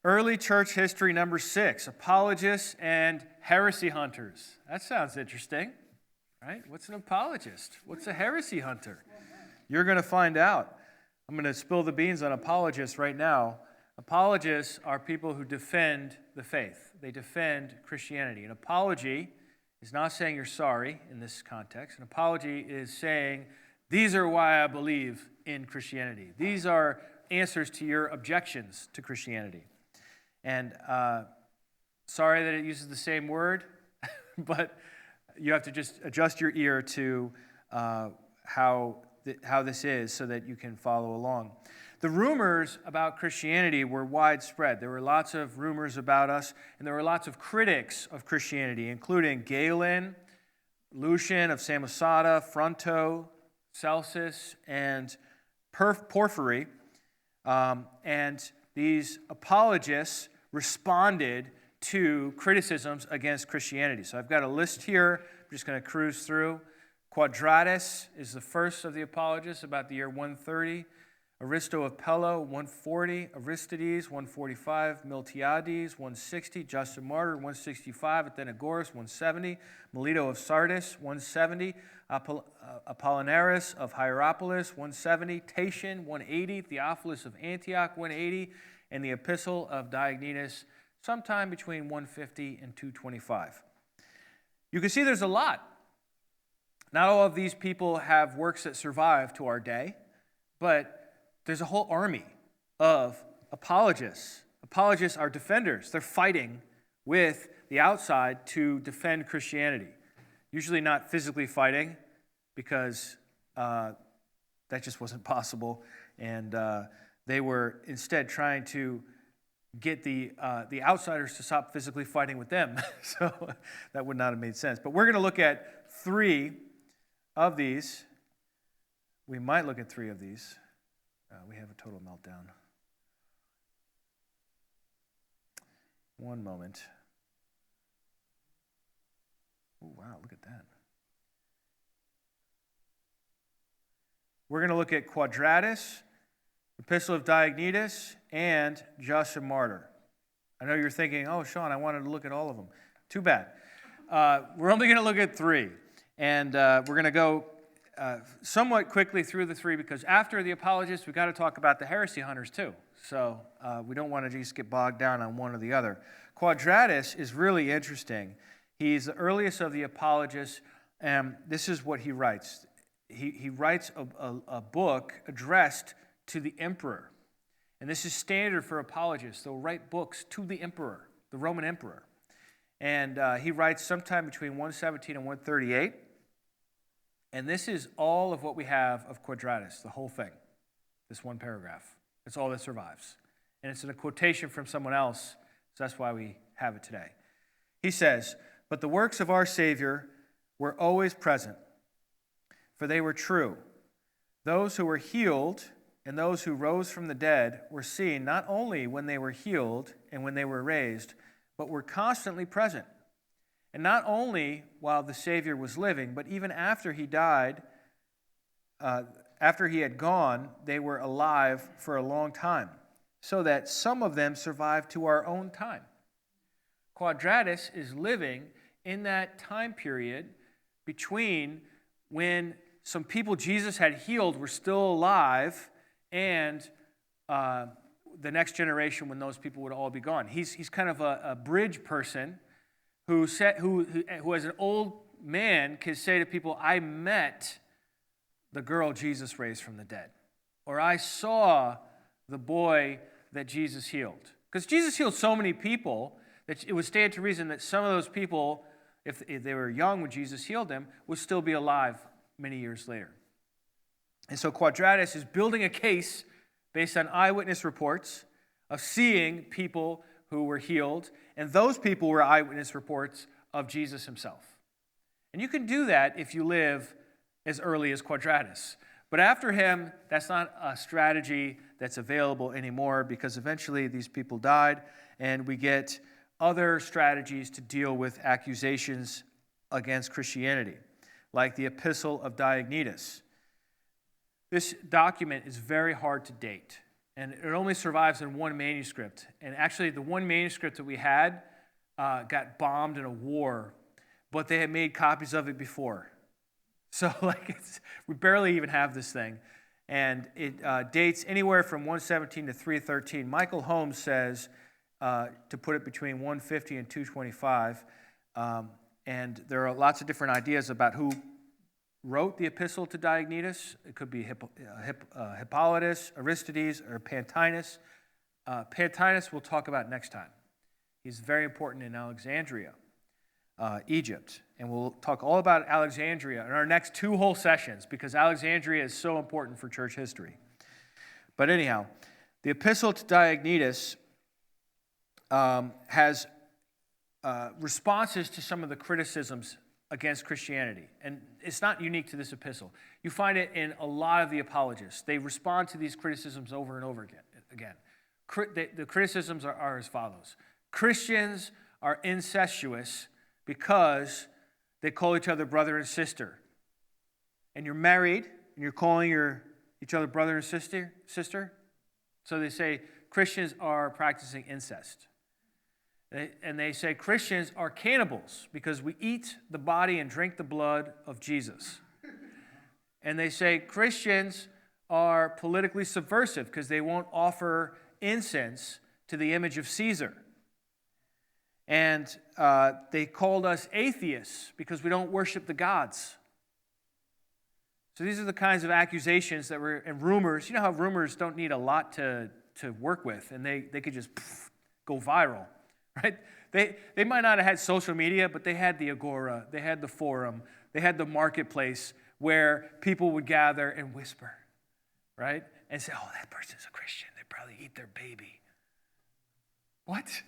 Early church history number 6, Apologists and Heresy Hunters. That sounds interesting, right? What's an apologist? What's a heresy hunter? You're going to find out. I'm going to spill the beans on apologists right now. Apologists are people who defend the faith. They defend Christianity. An apology is not saying you're sorry in this context. An apology is saying, these are why I believe in Christianity. These are answers to your objections to Christianity. And sorry that it uses the same word, but you have to just adjust your ear to how this is so that you can follow along. The rumors about Christianity were widespread. There were lots of rumors about us, and there were lots of critics of Christianity, including Galen, Lucian of Samosata, Fronto, Celsus, and Porphyry. And these apologists responded to criticisms against Christianity. So I've got a list here. I'm just going to cruise through. Quadratus is the first of the apologists, about the year 130. Aristo of Pella, 140. Aristides, 145. Miltiades, 160. Justin Martyr, 165. Athenagoras, 170. Melito of Sardis, 170. Apollinaris of Hierapolis, 170. Tatian, 180. Theophilus of Antioch, 180. And the Epistle of Diagnetus, sometime between 150 and 225. You can see there's a lot. Not all of these people have works that survive to our day, but there's a whole army of apologists. Apologists are defenders. They're fighting with the outside to defend Christianity. Usually not physically fighting, because that just wasn't possible. And they were instead trying to get the outsiders to stop physically fighting with them. So that would not have made sense. But we're going to look at 3 of these. We might look at 3 of these. We have a total meltdown. One moment. Oh, wow, look at that. We're going to look at Quadratus, Epistle of Diagnetus, and Justin Martyr. I know you're thinking, oh, Sean, I wanted to look at all of them. Too bad. We're only going to look at 3. And we're going to go somewhat quickly through the 3, because after the apologists, we've got to talk about the heresy hunters too. So we don't want to just get bogged down on one or the other. Quadratus is really interesting. He's the earliest of the apologists, and this is what he writes. He writes a book addressed to the emperor. And this is standard for apologists. They'll write books to the emperor, the Roman emperor. And he writes sometime between 117 and 138. And this is all of what we have of Quadratus, the whole thing, this one paragraph. It's all that survives. And it's in a quotation from someone else, so that's why we have it today. He says, "But the works of our Savior were always present, for they were true. Those who were healed and those who rose from the dead were seen not only when they were healed and when they were raised, but were constantly present. And not only while the Savior was living, but even after he died, after he had gone, they were alive for a long time, so that some of them survived to our own time." Quadratus is living in that time period between when some people Jesus had healed were still alive and the next generation when those people would all be gone. He's kind of a bridge person who as an old man can say to people, I met the girl Jesus raised from the dead. Or I saw the boy that Jesus healed. Because Jesus healed so many people that it would stand to reason that some of those people, if they were young when Jesus healed them, would still be alive many years later. And so Quadratus is building a case based on eyewitness reports of seeing people who were healed, and those people were eyewitness reports of Jesus himself. And you can do that if you live as early as Quadratus. But after him, that's not a strategy that's available anymore, because eventually these people died, and we get other strategies to deal with accusations against Christianity, like the Epistle of Diagnetus. This document is very hard to date, And it only survives in one manuscript. And actually, the one manuscript that we had got bombed in a war, but they had made copies of it before. So we barely even have this thing. And it dates anywhere from 117 to 313. Michael Holmes says to put it between 150 and 225. And there are lots of different ideas about who wrote the epistle to Diagnetus. It could be Hippolytus, Aristides, or Pantaenus. Pantaenus we'll talk about next time. He's very important in Alexandria, Egypt. And we'll talk all about Alexandria in our next 2 whole sessions because Alexandria is so important for church history. But anyhow, the epistle to Diagnetus has responses to some of the criticisms against Christianity. And it's not unique to this epistle. You find it in a lot of the apologists. They respond to these criticisms over and over again. The criticisms are as follows. Christians are incestuous because they call each other brother and sister. And you're married, and you're calling each other brother and sister. So they say Christians are practicing incest. And they say Christians are cannibals because we eat the body and drink the blood of Jesus. And they say Christians are politically subversive because they won't offer incense to the image of Caesar. And they called us atheists because we don't worship the gods. So these are the kinds of accusations that were, and rumors. You know how rumors don't need a lot to work with, and they could just go viral. Right? They might not have had social media, but they had the agora, they had the forum, they had the marketplace where people would gather and whisper, right? And say, oh, that person's a Christian. They probably eat their baby. What?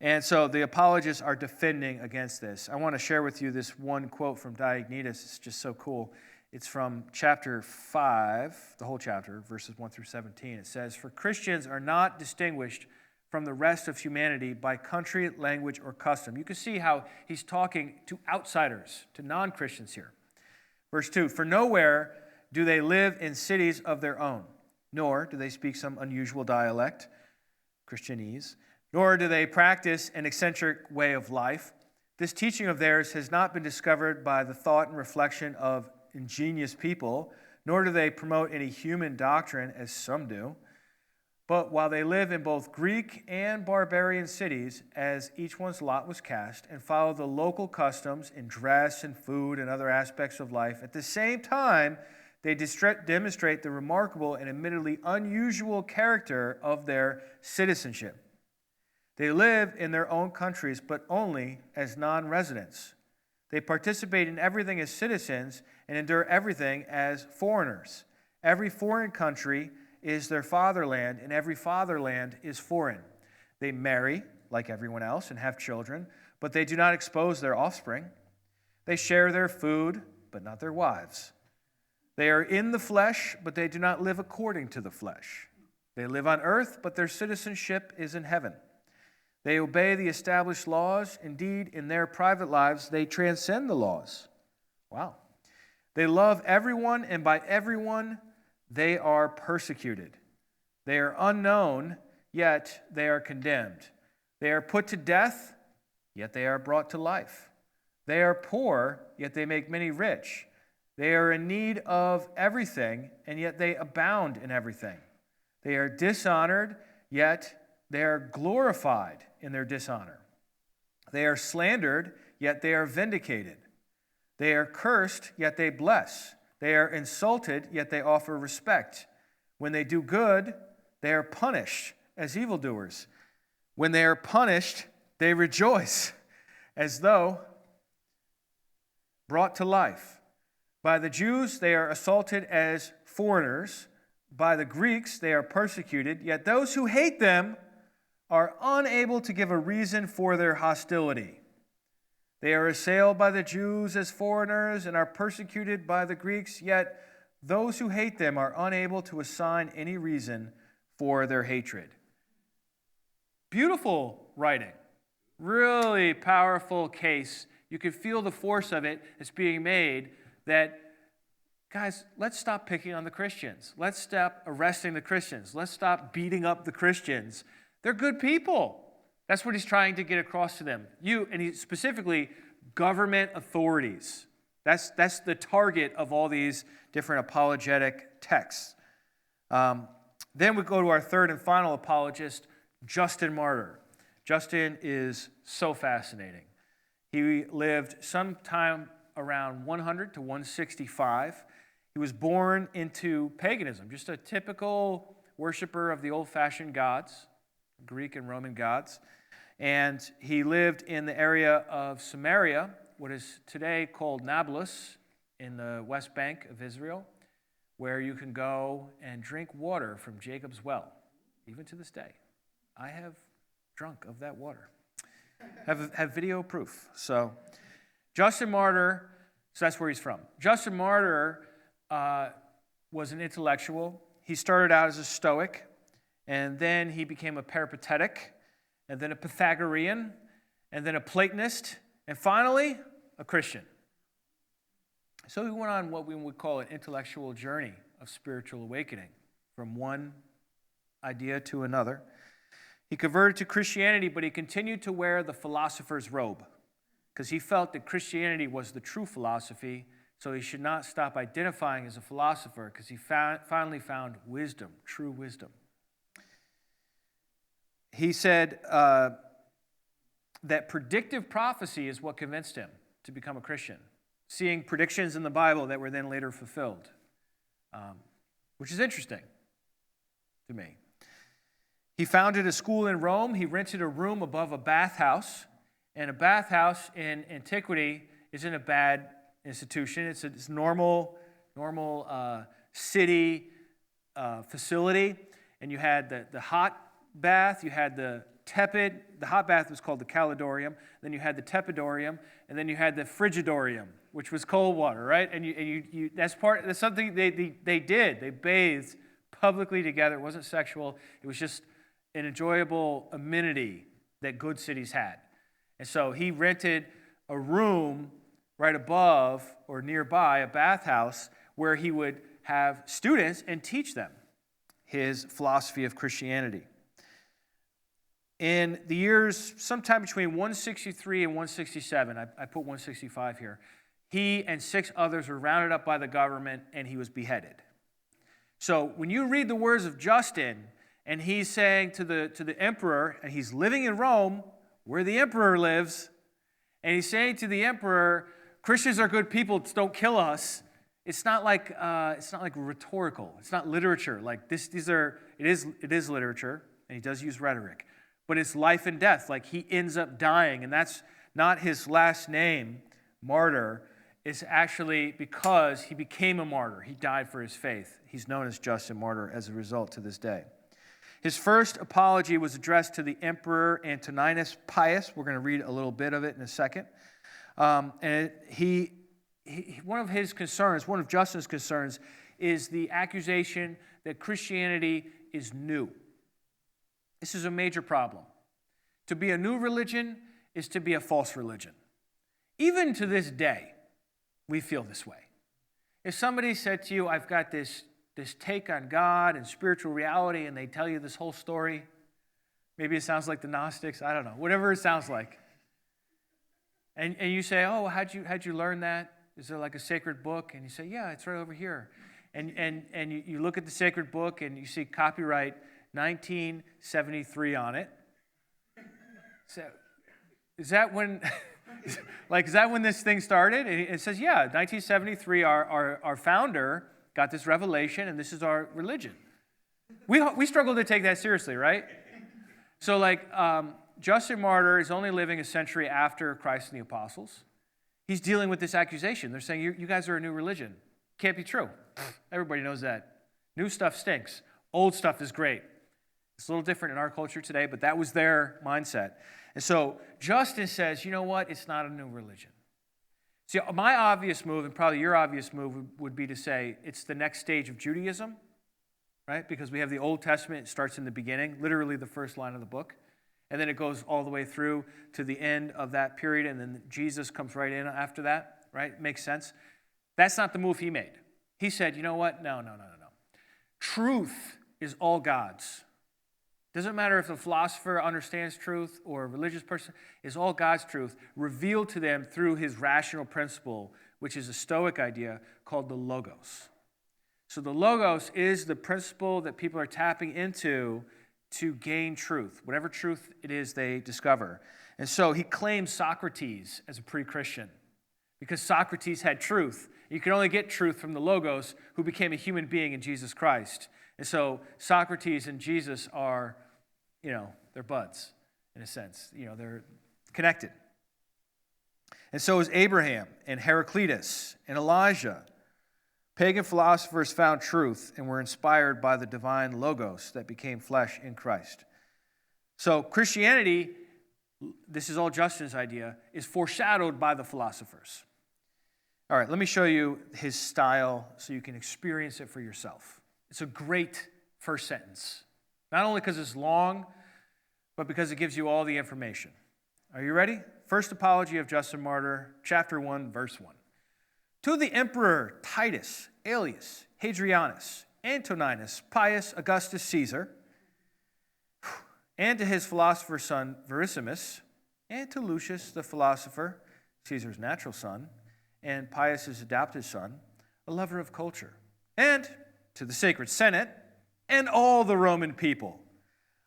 And so the apologists are defending against this. I want to share with you this one quote from Diagnetus. It's just so cool. It's from chapter 5, the whole chapter, verses 1 through 17. It says, "For Christians are not distinguished from the rest of humanity by country, language, or custom." You can see how he's talking to outsiders, to non-Christians here. Verse 2, "For nowhere do they live in cities of their own, nor do they speak some unusual dialect, Christianese, nor do they practice an eccentric way of life. This teaching of theirs has not been discovered by the thought and reflection of ingenious people, nor do they promote any human doctrine, as some do. But while they live in both Greek and barbarian cities, as each one's lot was cast, and follow the local customs in dress and food and other aspects of life, at the same time, they demonstrate the remarkable and admittedly unusual character of their citizenship. They live in their own countries, but only as non-residents. They participate in everything as citizens and endure everything as foreigners. Every foreign country is their fatherland, and every fatherland is foreign. They marry, like everyone else, and have children, but they do not expose their offspring. They share their food, but not their wives. They are in the flesh, but they do not live according to the flesh. They live on earth, but their citizenship is in heaven. They obey the established laws. Indeed, in their private lives, they transcend the laws." Wow. "They love everyone, and by everyone they are persecuted. They are unknown, yet they are condemned. They are put to death, yet they are brought to life. They are poor, yet they make many rich. They are in need of everything, and yet they abound in everything. They are dishonored, yet they are glorified in their dishonor. They are slandered, yet they are vindicated. They are cursed, yet they bless. They are insulted, yet they offer respect. When they do good, they are punished as evildoers. When they are punished, they rejoice, as though brought to life. By the Jews, they are assaulted as foreigners. By the Greeks, they are persecuted, yet those who hate them are unable to give a reason for their hostility. They are assailed by the Jews as foreigners and are persecuted by the Greeks, yet those who hate them are unable to assign any reason for their hatred." Beautiful writing. Really powerful case. You can feel the force of it that's being made, that guys, let's stop picking on the Christians. Let's stop arresting the Christians. Let's stop beating up the Christians. They're good people. That's what he's trying to get across to them. Specifically, government authorities. That's the target of all these different apologetic texts. Then we go to our third and final apologist, Justin Martyr. Justin is so fascinating. He lived sometime around 100 to 165. He was born into paganism, just a typical worshiper of the old-fashioned gods, Greek and Roman gods. And he lived in the area of Samaria, what is today called Nablus, in the West Bank of Israel, where you can go and drink water from Jacob's well, even to this day. I have drunk of that water. Have video proof. So Justin Martyr, so that's where he's from. Justin Martyr was an intellectual. He started out as a Stoic, and then he became a Peripatetic, and then a Pythagorean, and then a Platonist, and finally, a Christian. So he went on what we would call an intellectual journey of spiritual awakening, from one idea to another. He converted to Christianity, but he continued to wear the philosopher's robe because he felt that Christianity was the true philosophy, so he should not stop identifying as a philosopher because he finally found wisdom, true wisdom. He said that predictive prophecy is what convinced him to become a Christian, seeing predictions in the Bible that were then later fulfilled, which is interesting to me. He founded a school in Rome. He rented a room above a bathhouse, and a bathhouse in antiquity isn't a bad institution. It's a normal city facility, and you had the hot bath, you had the tepid. The hot bath was called the calidorium. Then you had the tepidorium, and then you had the frigidorium, which was cold water, right? And you that's something they did. They bathed publicly together. It wasn't sexual. It was just an enjoyable amenity that good cities had. And so he rented a room right above or nearby a bathhouse where he would have students and teach them his philosophy of Christianity. In the years sometime between 163 and 167, I put 165 here, he and 6 others were rounded up by the government and he was beheaded. So when you read the words of Justin, and he's saying to the emperor, and he's living in Rome, where the emperor lives, and he's saying to the emperor, Christians are good people, don't kill us. It's not like rhetorical. It's not literature. Like it is literature, and he does use rhetoric. But it's life and death. Like he ends up dying, and that's not his last name, Martyr. It's actually because he became a martyr. He died for his faith. He's known as Justin Martyr as a result to this day. His first apology was addressed to the Emperor Antoninus Pius. We're going to read a little bit of it in a second. And one of Justin's concerns, is the accusation that Christianity is new. This is a major problem. To be a new religion is to be a false religion. Even to this day, we feel this way. If somebody said to you, I've got this take on God and spiritual reality, and they tell you this whole story. Maybe it sounds like the Gnostics. I don't know. Whatever it sounds like. And you say, oh, how'd you learn that? Is there like a sacred book? And you say, yeah, it's right over here. And you look at the sacred book and you see copyright 1973 on it. So is that when this thing started? And it says, yeah, 1973, our founder got this revelation, and this is our religion. We struggle to take that seriously, right? So Justin Martyr is only living a century after Christ and the apostles. He's dealing with this accusation. They're saying, you guys are a new religion. Can't be true. Everybody knows that. New stuff stinks. Old stuff is great. It's a little different in our culture today, but that was their mindset. And so Justin says, you know what? It's not a new religion. See, my obvious move, and probably your obvious move, would be to say it's the next stage of Judaism, right? Because we have the Old Testament, it starts in the beginning, literally the first line of the book, and then it goes all the way through to the end of that period, and then Jesus comes right in after that, right? Makes sense. That's not the move he made. He said, you know what? No. Truth is all God's. Doesn't matter if the philosopher understands truth or a religious person, it's all God's truth, revealed to them through his rational principle, which is a Stoic idea called the Logos. So the Logos is the principle that people are tapping into to gain truth, whatever truth it is they discover. And so he claims Socrates as a pre-Christian because Socrates had truth. You can only get truth from the Logos, who became a human being in Jesus Christ. And so Socrates and Jesus are, they're buds in a sense. They're connected. And so is Abraham and Heraclitus and Elijah. Pagan philosophers found truth and were inspired by the divine Logos that became flesh in Christ. So Christianity, this is all Justin's idea, is foreshadowed by the philosophers. All right, let me show you his style so you can experience it for yourself. It's a great first sentence, not only because it's long, but because it gives you all the information. Are you ready? First Apology of Justin Martyr, chapter 1, verse 1. To the Emperor Titus, Aelius, Hadrianus, Antoninus, Pius, Augustus, Caesar, and to his philosopher's son, Vericimus, and to Lucius the philosopher, Caesar's natural son, and Pius's adopted son, a lover of culture, and to the sacred Senate, and all the Roman people.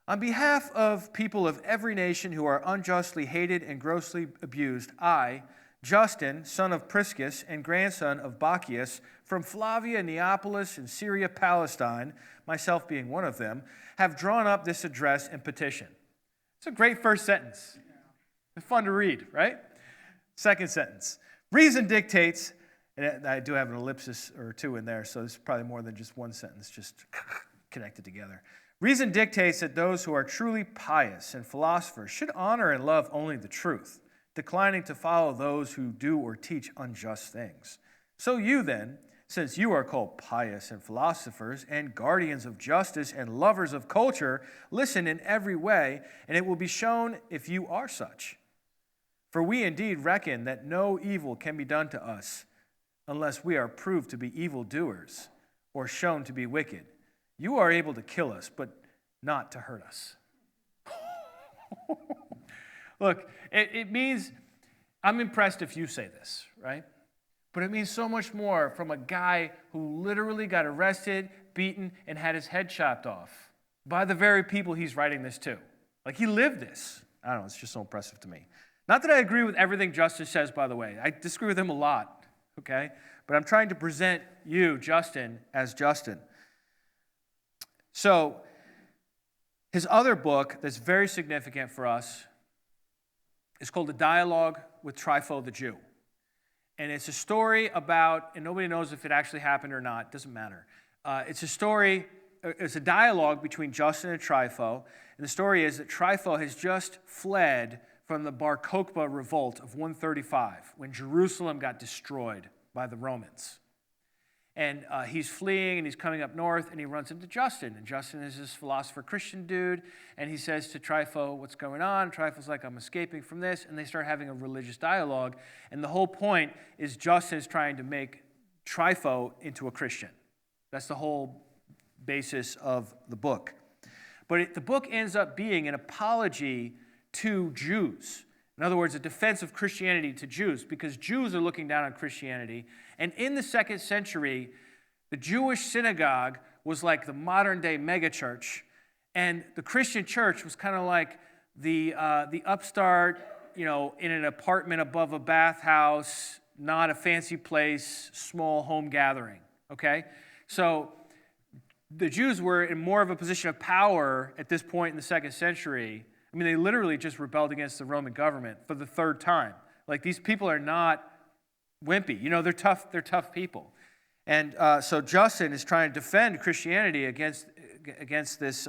On behalf of people of every nation who are unjustly hated and grossly abused, I, Justin, son of Priscus and grandson of Bacchius, from Flavia, Neapolis, and Syria, Palestine, myself being one of them, have drawn up this address and petition. It's a great first sentence. It's fun to read, right? Second sentence. Reason dictates, and I do have an ellipsis or two in there, so it's probably more than just one sentence, just connected together. Reason dictates that those who are truly pious and philosophers should honor and love only the truth, declining to follow those who do or teach unjust things. So you then, since you are called pious and philosophers and guardians of justice and lovers of culture, listen in every way, and it will be shown if you are such. For we indeed reckon that no evil can be done to us unless we are proved to be evildoers or shown to be wicked. You are able to kill us, but not to hurt us. Look, it means, I'm impressed if you say this, right? But it means so much more from a guy who literally got arrested, beaten, and had his head chopped off by the very people he's writing this to. Like, he lived this. I don't know, it's just so impressive to me. Not that I agree with everything Justin says, by the way. I disagree with him a lot, okay? But I'm trying to present you, Justin, as Justin. So, his other book that's very significant for us is called The Dialogue with Trifo the Jew. And it's a story about, and nobody knows if it actually happened or not, it doesn't matter. It's a dialogue between Justin and Trifo. And the story is that Trifo has just fled from the Bar Kokhba revolt of 135, when Jerusalem got destroyed by the Romans. And he's fleeing, and he's coming up north, and he runs into Justin. And Justin is this philosopher Christian dude, and he says to Trifo, what's going on? Trifo's like, I'm escaping from this, and they start having a religious dialogue. And the whole point is Justin is trying to make Trifo into a Christian. That's the whole basis of the book. But the book ends up being an apology to Jews. In other words, a defense of Christianity to Jews, because Jews are looking down on Christianity. And in the 2nd century, the Jewish synagogue was like the modern-day megachurch, and the Christian church was kind of like the upstart, in an apartment above a bathhouse, not a fancy place, small home gathering, okay? So the Jews were in more of a position of power at this point in the 2nd century. I mean, they literally just rebelled against the Roman government for the 3rd time. Like, these people are not wimpy. They're tough people. And so Justin is trying to defend Christianity against this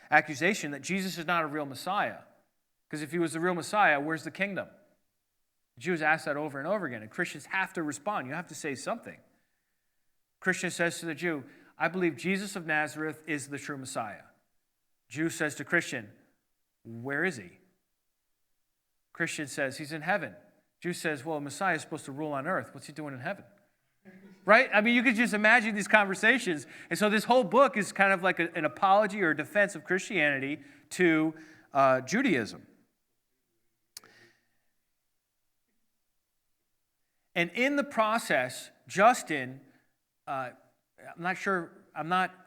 accusation that Jesus is not a real Messiah. Because if he was the real Messiah, where's the kingdom? The Jews ask that over and over again, and Christians have to respond. You have to say something. Christian says to the Jew, I believe Jesus of Nazareth is the true Messiah. Jew says to Christian, where is he? Christian says, he's in heaven. Jew says, well, Messiah is supposed to rule on earth. What's he doing in heaven? right? I mean, you could just imagine these conversations. And so this whole book is kind of like an apology or a defense of Christianity to Judaism. And in the process, Justin, I'm not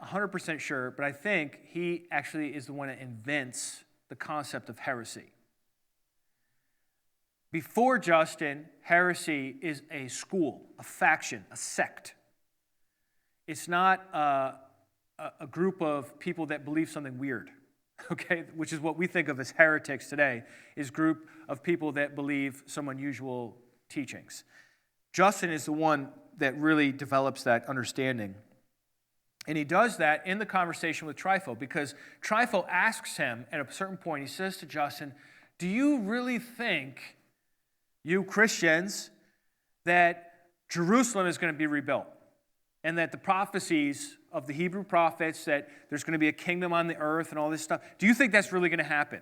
100% sure, but I think he actually is the one that invents the concept of heresy. Before Justin, heresy is a school, a faction, a sect. It's not a group of people that believe something weird, okay? Which is what we think of as heretics today, is a group of people that believe some unusual teachings. Justin is the one that really develops that understanding. And he does that in the conversation with Trifo, because Trifo asks him at a certain point, he says to Justin, do you really think, you Christians, that Jerusalem is going to be rebuilt? And that the prophecies of the Hebrew prophets, that there's going to be a kingdom on the earth and all this stuff, do you think that's really going to happen?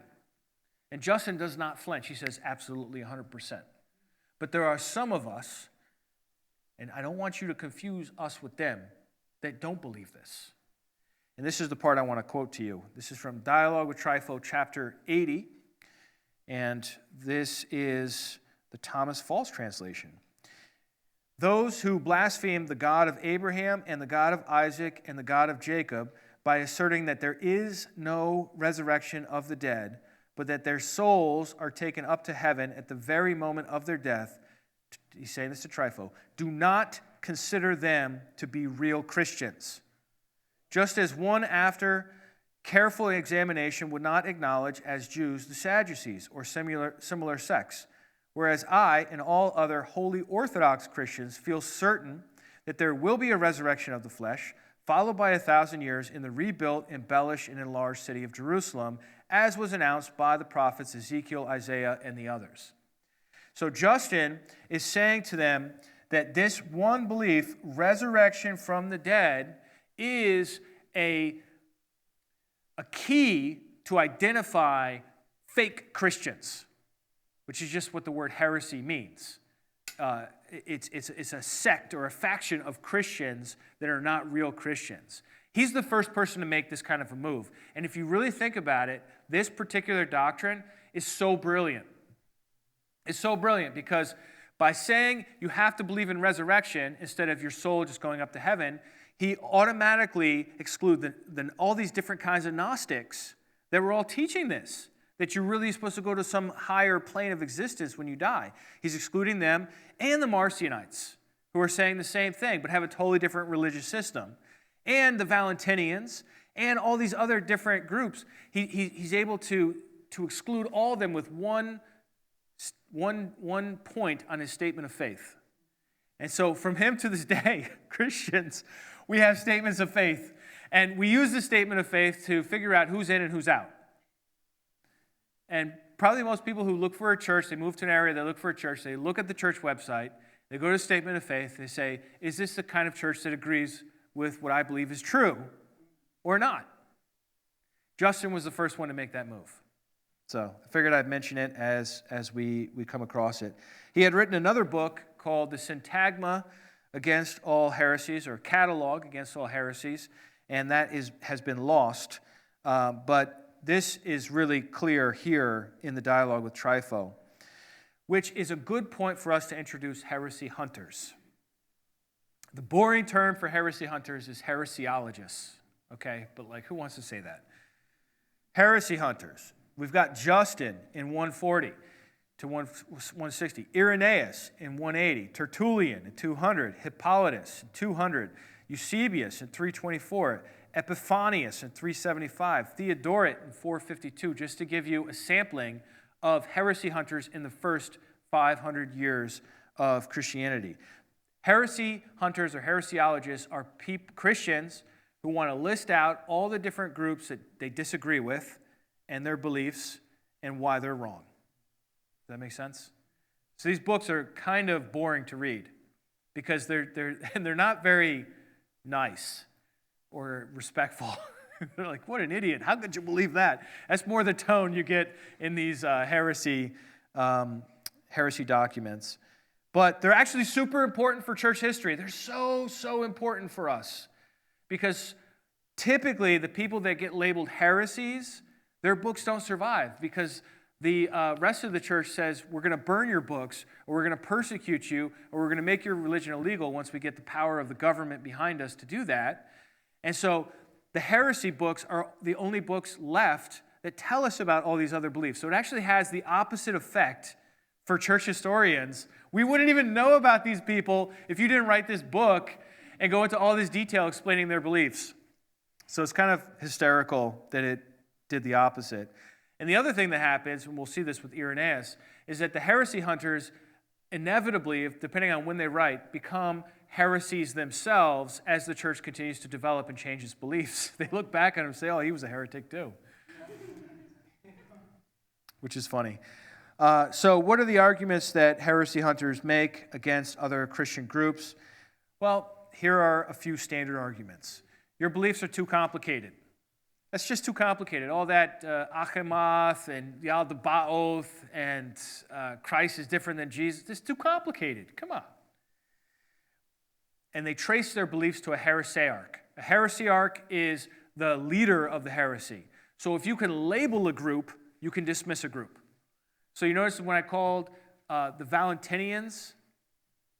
And Justin does not flinch. He says, absolutely, 100%. But there are some of us, and I don't want you to confuse us with them, that don't believe this. And this is the part I want to quote to you. This is from Dialogue with Trifo, chapter 80. And this is the Thomas Falls translation. Those who blaspheme the God of Abraham and the God of Isaac and the God of Jacob by asserting that there is no resurrection of the dead, but that their souls are taken up to heaven at the very moment of their death, he's saying this to Trifo, do not consider them to be real Christians. Just as one after careful examination would not acknowledge as Jews the Sadducees or similar sects, whereas I and all other holy Orthodox Christians feel certain that there will be a resurrection of the flesh, followed by 1,000 years in the rebuilt, embellished, and enlarged city of Jerusalem, as was announced by the prophets Ezekiel, Isaiah, and the others. So Justin is saying to them that this one belief, resurrection from the dead, is a key to identify fake Christians, which is just what the word heresy means. It's a sect or a faction of Christians that are not real Christians. He's the first person to make this kind of a move. And if you really think about it, this particular doctrine is so brilliant. It's so brilliant because by saying you have to believe in resurrection instead of your soul just going up to heaven, he automatically excluded all these different kinds of Gnostics that were all teaching this, that you're really supposed to go to some higher plane of existence when you die. He's excluding them and the Marcionites, who are saying the same thing but have a totally different religious system, and the Valentinians, and all these other different groups. He's able to exclude all of them with one point on his statement of faith. And so from him to this day, Christians, we have statements of faith. And we use the statement of faith to figure out who's in and who's out. And probably most people who look for a church, they move to an area, they look for a church, they look at the church website, they go to the statement of faith, they say, is this the kind of church that agrees with what I believe is true or not? Justin was the first one to make that move. So I figured I'd mention it as we come across it. He had written another book called The Syntagma Against All Heresies, or Catalog Against All Heresies, and that has been lost. But this is really clear here in the dialogue with Trifo, which is a good point for us to introduce heresy hunters. The boring term for heresy hunters is heresiologists, okay? But who wants to say that? Heresy hunters. We've got Justin in 140 to 160, Irenaeus in 180, Tertullian in 200, Hippolytus in 200, Eusebius in 324, Epiphanius in 375, Theodoret in 452, just to give you a sampling of heresy hunters in the first 500 years of Christianity. Heresy hunters or heresiologists are Christians who want to list out all the different groups that they disagree with and their beliefs and why they're wrong. Does that make sense? So these books are kind of boring to read because they're not very nice or respectful. They're like, what an idiot. How could you believe that? That's more the tone you get in these heresy documents. But they're actually super important for church history. They're so important for us. Because typically the people that get labeled heresies, their books don't survive because the rest of the church says, we're going to burn your books, or we're going to persecute you, or we're going to make your religion illegal once we get the power of the government behind us to do that. And so the heresy books are the only books left that tell us about all these other beliefs. So it actually has the opposite effect for church historians. We wouldn't even know about these people if you didn't write this book and go into all this detail explaining their beliefs. So it's kind of hysterical that it did the opposite. And the other thing that happens, and we'll see this with Irenaeus, is that the heresy hunters inevitably, depending on when they write, become heresies themselves as the church continues to develop and change its beliefs. They look back at him and say, oh, he was a heretic too. Which is funny. So what are the arguments that heresy hunters make against other Christian groups? Well, here are a few standard arguments. Your beliefs are too complicated. That's just too complicated. All that Achemoth and Yalda Ba'oth and Christ is different than Jesus. It's too complicated. Come on. And they trace their beliefs to a heresiarch. A heresiarch is the leader of the heresy. So if you can label a group, you can dismiss a group. So you notice when I called the Valentinians,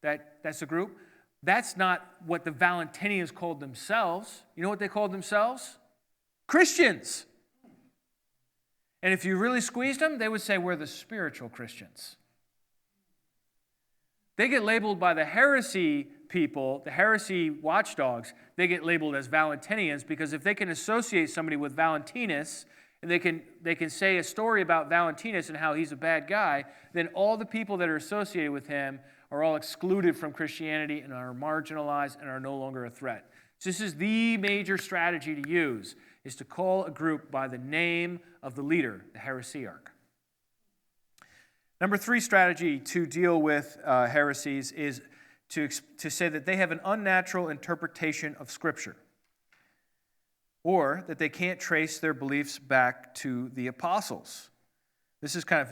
that's a group, that's not what the Valentinians called themselves. You know what they called themselves? Christians. And if you really squeezed them, they would say, we're the spiritual Christians. They get labeled by the heresy people, the heresy watchdogs, they get labeled as Valentinians because if they can associate somebody with Valentinus, and they can say a story about Valentinus and how he's a bad guy, then all the people that are associated with him are all excluded from Christianity and are marginalized and are no longer a threat. So this is the major strategy to use, is to call a group by the name of the leader, the heresiarch. Number 3 strategy to deal with heresies is to say that they have an unnatural interpretation of Scripture, or that they can't trace their beliefs back to the apostles. This is kind of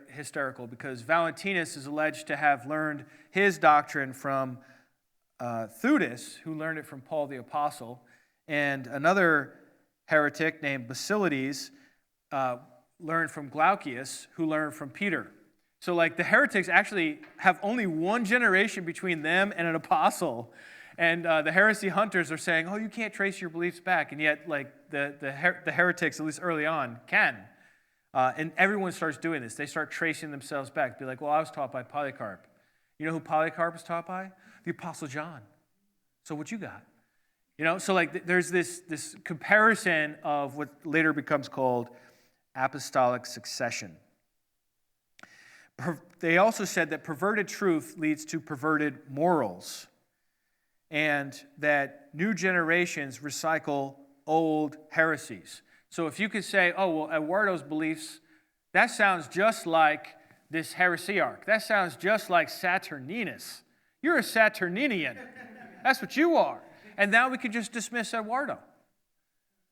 hysterical because Valentinus is alleged to have learned his doctrine from Theudas, who learned it from Paul the Apostle, and another heretic named Basilides learned from Glaucius, who learned from Peter. So the heretics actually have only one generation between them and an apostle. And the heresy hunters are saying, oh, you can't trace your beliefs back. And yet, the heretics, at least early on, can. And everyone starts doing this. They start tracing themselves back. Be like, well, I was taught by Polycarp. You know who Polycarp was taught by? The Apostle John. So what you got? So there's this comparison of what later becomes called apostolic succession. They also said that perverted truth leads to perverted morals, and that new generations recycle old heresies. So if you could say, oh, well, Eduardo's beliefs, that sounds just like this heresiarch. That sounds just like Saturninus. You're a Saturninian. That's what you are. And now we can just dismiss Eduardo.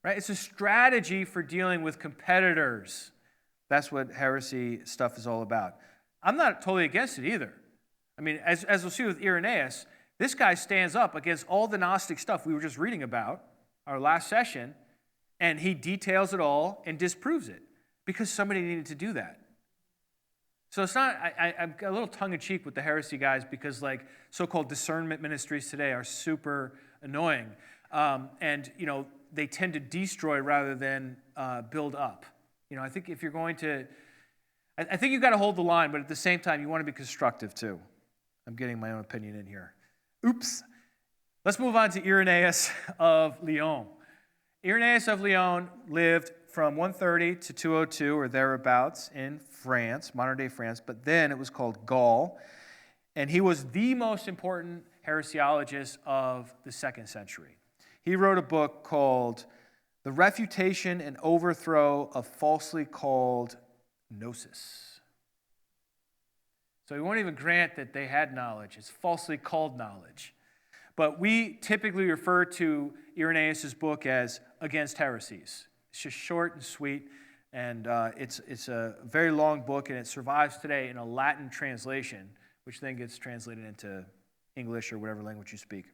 Right? It's a strategy for dealing with competitors. That's what heresy stuff is all about. I'm not totally against it either. I mean, as we'll see with Irenaeus, this guy stands up against all the Gnostic stuff we were just reading about, our last session, and he details it all and disproves it because somebody needed to do that. So it's not, I'm a little tongue-in-cheek with the heresy guys because so-called discernment ministries today are super annoying. And they tend to destroy rather than build up. I think if you're going to, I think you've got to hold the line, but at the same time, you want to be constructive too. I'm getting my own opinion in here. Oops. Let's move on to Irenaeus of Lyon. Irenaeus of Lyon lived from 130 to 202 or thereabouts in France, modern-day France, but then it was called Gaul, and he was the most important heresiologist of the 2nd century. He wrote a book called The Refutation and Overthrow of Falsely Called Gnosis. So he won't even grant that they had knowledge. It's falsely called knowledge. But we typically refer to Irenaeus' book as Against Heresies. It's just short and sweet, and it's a very long book, and it survives today in a Latin translation which then gets translated into English or whatever language you speak.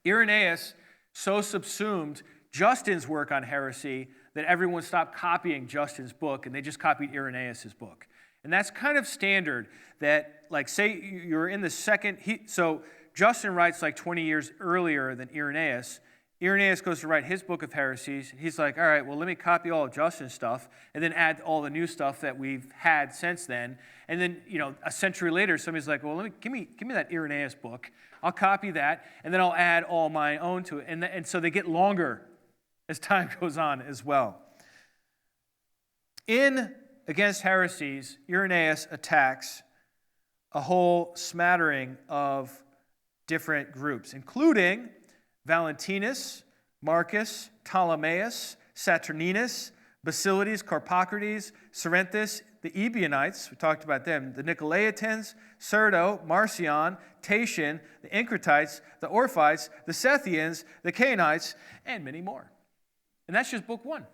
Irenaeus so subsumed Justin's work on heresy that everyone stopped copying Justin's book and they just copied Irenaeus' book. And that's kind of standard that, like, say you're in the second, so Justin writes like 20 years earlier than Irenaeus. Irenaeus goes to write his book of heresies. He's like, all right, well, let me copy all of Justin's stuff and then add all the new stuff that we've had since then. And then, a century later, somebody's like, well, give me that Irenaeus book. I'll copy that, and then I'll add all my own to it. And so they get longer as time goes on as well. In Against Heresies, Irenaeus attacks a whole smattering of different groups, including Valentinus, Marcus, Ptolemaeus, Saturninus, Basilides, Carpocrates, Cerinthus, the Ebionites, we talked about them, the Nicolaitans, Serdo, Marcion, Tatian, the Encratites, the Orphites, the Sethians, the Cainites, and many more. And that's just book 1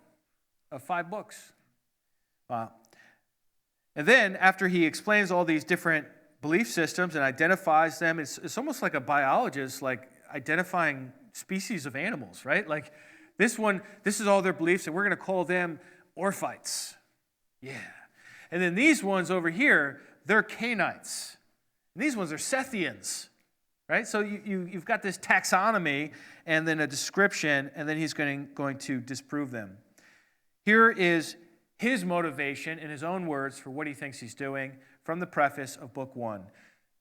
of 5 books. Wow. And then, after he explains all these different belief systems and identifies them, it's almost like a biologist, like identifying species of animals, right? Like this is all their beliefs, and we're going to call them Orphites. Yeah. And then these ones over here, they're Cainites. And these ones are Sethians, right? So you've got this taxonomy and then a description, and then he's going to disprove them. Here is his motivation in his own words for what he thinks he's doing from the preface of Book 1.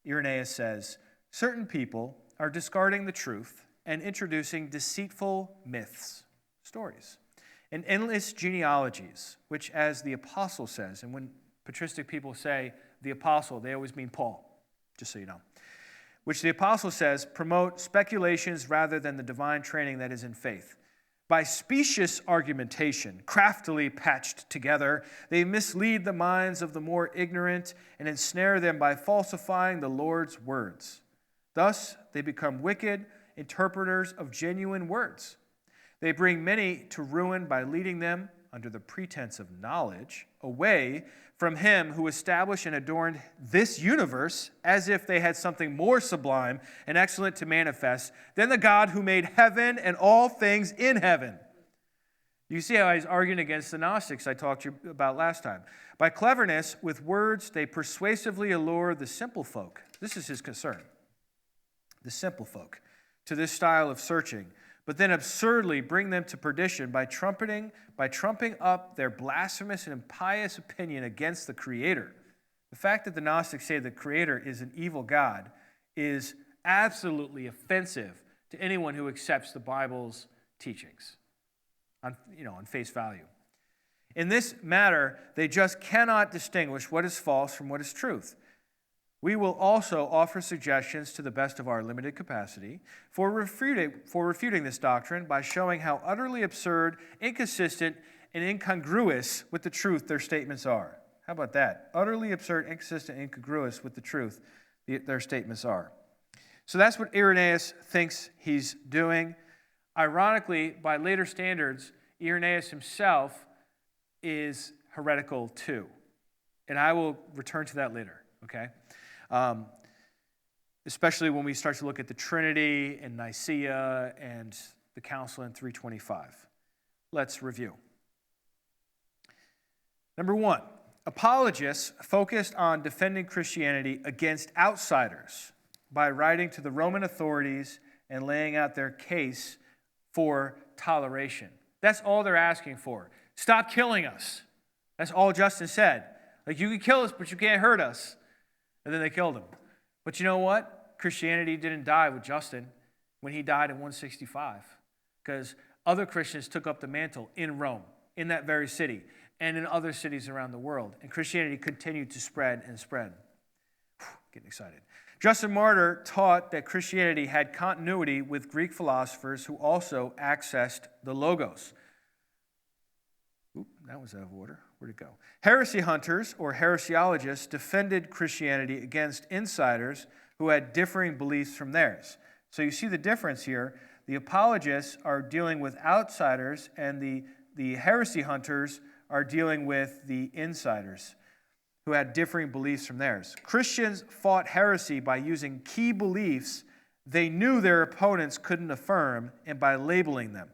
Irenaeus says, certain people are discarding the truth and introducing deceitful myths, stories, and endless genealogies, which, as the Apostle says, and when patristic people say the Apostle, they always mean Paul, just so you know, which the Apostle says promote speculations rather than the divine training that is in faith. By specious argumentation, craftily patched together, they mislead the minds of the more ignorant and ensnare them by falsifying the Lord's words. Thus, they become wicked interpreters of genuine words. They bring many to ruin by leading them, under the pretense of knowledge, away from him who established and adorned this universe as if they had something more sublime and excellent to manifest than the God who made heaven and all things in heaven. You see how he's arguing against the Gnostics I talked to you about last time. By cleverness, with words, they persuasively allure the simple folk. This is his concern. The simple folk, to this style of searching, but then absurdly bring them to perdition by trumping up their blasphemous and impious opinion against the Creator. The fact that the Gnostics say the Creator is an evil God is absolutely offensive to anyone who accepts the Bible's teachings on face value. In this matter, they just cannot distinguish what is false from what is truth. We will also offer suggestions to the best of our limited capacity for refuting this doctrine by showing how utterly absurd, inconsistent, and incongruous with the truth their statements are. How about that? Utterly absurd, inconsistent, and incongruous with the truth their statements are. So that's what Irenaeus thinks he's doing. Ironically, by later standards, Irenaeus himself is heretical too. And I will return to that later, okay? Especially when we start to look at the Trinity and Nicaea and the Council in 325. Let's review. Number 1, apologists focused on defending Christianity against outsiders by writing to the Roman authorities and laying out their case for toleration. That's all they're asking for. Stop killing us. That's all Justin said. Like, you can kill us, but you can't hurt us. And then they killed him. But you know what? Christianity didn't die with Justin when he died in 165, because other Christians took up the mantle in Rome, in that very city, and in other cities around the world. And Christianity continued to spread and spread. Getting excited. Justin Martyr taught that Christianity had continuity with Greek philosophers who also accessed the Logos. Oop, that was out of order. Where'd it go? Heresy hunters, or heresiologists, defended Christianity against insiders who had differing beliefs from theirs. So you see the difference here. The apologists are dealing with outsiders, and the heresy hunters are dealing with the insiders. who had differing beliefs from theirs. Christians fought heresy by using key beliefs they knew their opponents couldn't affirm and by labeling them.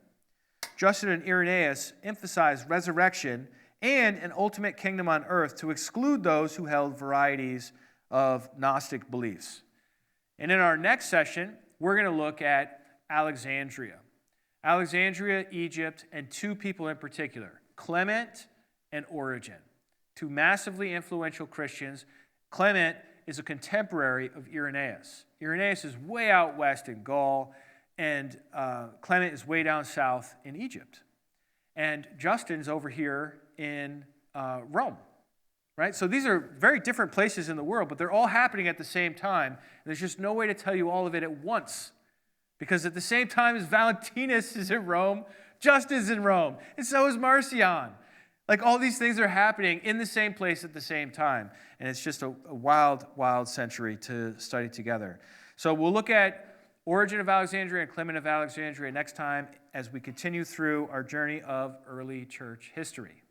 Justin and Irenaeus emphasized resurrection and an ultimate kingdom on earth to exclude those who held varieties of Gnostic beliefs. And in our next session, we're going to look at Alexandria. Alexandria, Egypt, and two people in particular, Clement and Origen, two massively influential Christians. Clement is a contemporary of Irenaeus. Irenaeus is way out west in Gaul, and Clement is way down south in Egypt. And Justin's over here in Rome, right? So these are very different places in the world, but they're all happening at the same time. And there's just no way to tell you all of it at once. Because at the same time as Valentinus is in Rome, Justin's in Rome, and so is Marcion. Like all these things are happening in the same place at the same time. And it's just a wild, wild century to study together. So we'll look at Origen of Alexandria and Clement of Alexandria next time as we continue through our journey of early church history.